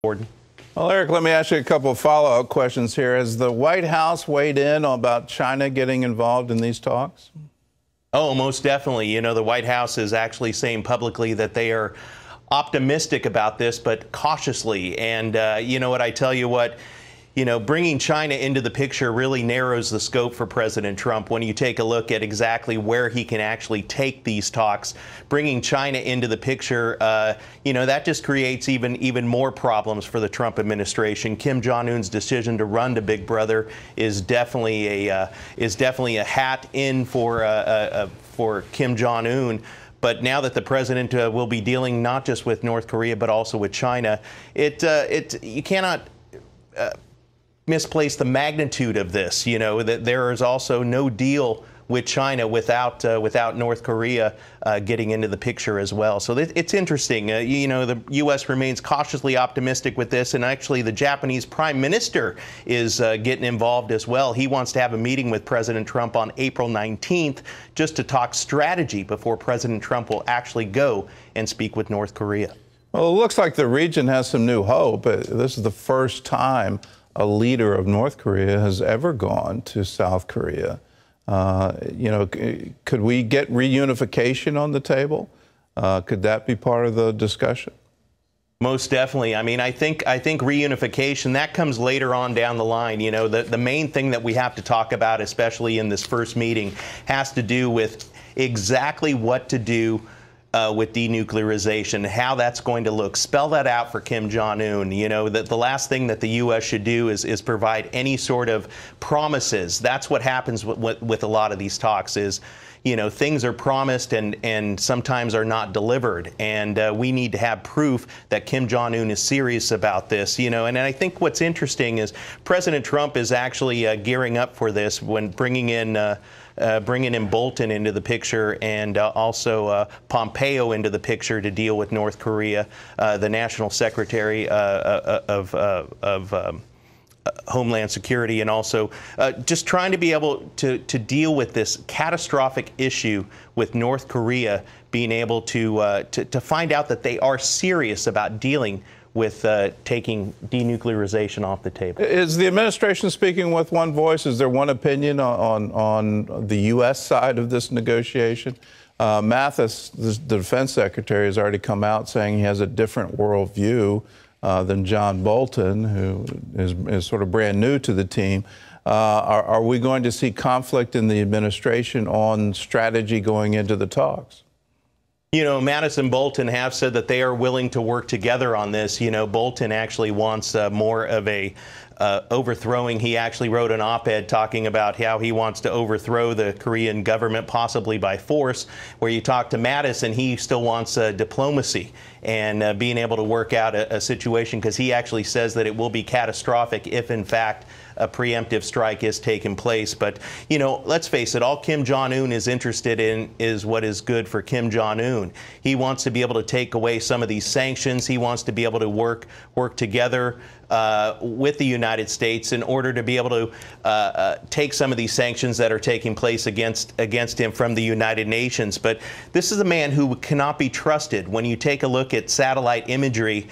Gordon. Well, Eric, let me ask you a couple of follow-up questions here. Has the White House weighed in about China getting involved in these talks? Oh, most definitely. You know, the White House is actually saying publicly that they are optimistic about this, but cautiously. And you know what, I tell you what, bringing China into the picture really narrows the scope for President Trump when you take a look at exactly where he can actually take these talks. Bringing China into the picture, that just creates even more problems for the Trump administration. Kim Jong-un's decision to run to Big Brother is definitely a hat in for Kim Jong-un. But now that the president will be dealing not just with North Korea but also with China, you cannot misplace the magnitude of this. You know that there is also no deal with China without North Korea getting into the picture as well. So it's interesting. The U.S. remains cautiously optimistic with this, and actually the Japanese Prime Minister is getting involved as well. He wants to have a meeting with President Trump on April 19th just to talk strategy before President Trump will actually go and speak with North Korea. Well, it looks like the region has some new hope. This is the first time a leader of North Korea has ever gone to South Korea. Could we get reunification on the table? Could that be part of the discussion? Most definitely. I mean, I think reunification, that comes later on down the line. You know, the main thing that we have to talk about, especially in this first meeting, has to do with exactly what to do with denuclearization, how that's going to look. Spell that out for Kim Jong-un. You know, that the last thing that the U.S. should do is provide any sort of promises. That's what happens with a lot of these talks is, things are promised and sometimes are not delivered. And we need to have proof that Kim Jong-un is serious about this, And I think what's interesting is President Trump is actually gearing up for this when bringing in Bolton into the picture and also Pompeo into the picture to deal with North Korea, the National Secretary of Homeland Security, and also just trying to be able to deal with this catastrophic issue with North Korea, being able to find out that they are serious about dealing with taking denuclearization off the table. Is the administration speaking with one voice? Is there one opinion on the U.S. side of this negotiation? Mathis, the defense secretary, has already come out saying he has a different worldview than John Bolton, who is sort of brand new to the team. Are we going to see conflict in the administration on strategy going into the talks? Mattis and Bolton have said that they are willing to work together on this. Bolton actually wants more of a overthrowing. He actually wrote an op-ed talking about how he wants to overthrow the Korean government, possibly by force, where you talk to Mattis and he still wants diplomacy and being able to work out a situation, because he actually says that it will be catastrophic if, in fact, a preemptive strike is taking place. But, let's face it, all Kim Jong-un is interested in is what is good for Kim Jong-un. He wants to be able to take away some of these sanctions. He wants to be able to work together with the United States in order to be able to take some of these sanctions that are taking place against him from the United Nations. But this is a man who cannot be trusted. When you take a look at satellite imagery,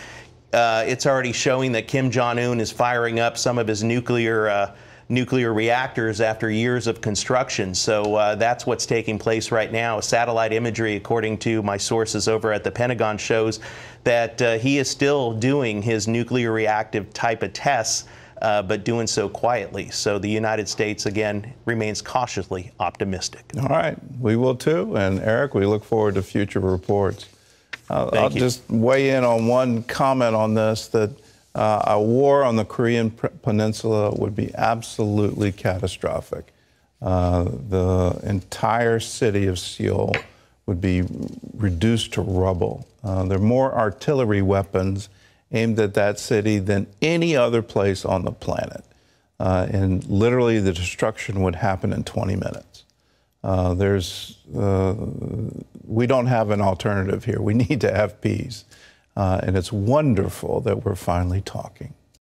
it's already showing that Kim Jong-un is firing up some of his nuclear reactors after years of construction. So that's what's taking place right now. Satellite imagery, according to my sources over at the Pentagon, shows that he is still doing his nuclear reactive type of tests, but doing so quietly. So the United States, again, remains cautiously optimistic. All right. We will too. And Eric, we look forward to future reports. I'll just weigh in on one comment on this, that a war on the Korean Peninsula would be absolutely catastrophic. The entire city of Seoul would be reduced to rubble. There are more artillery weapons aimed at that city than any other place on the planet. And literally the destruction would happen in 20 minutes. We don't have an alternative here. We need to have peace. And it's wonderful that we're finally talking.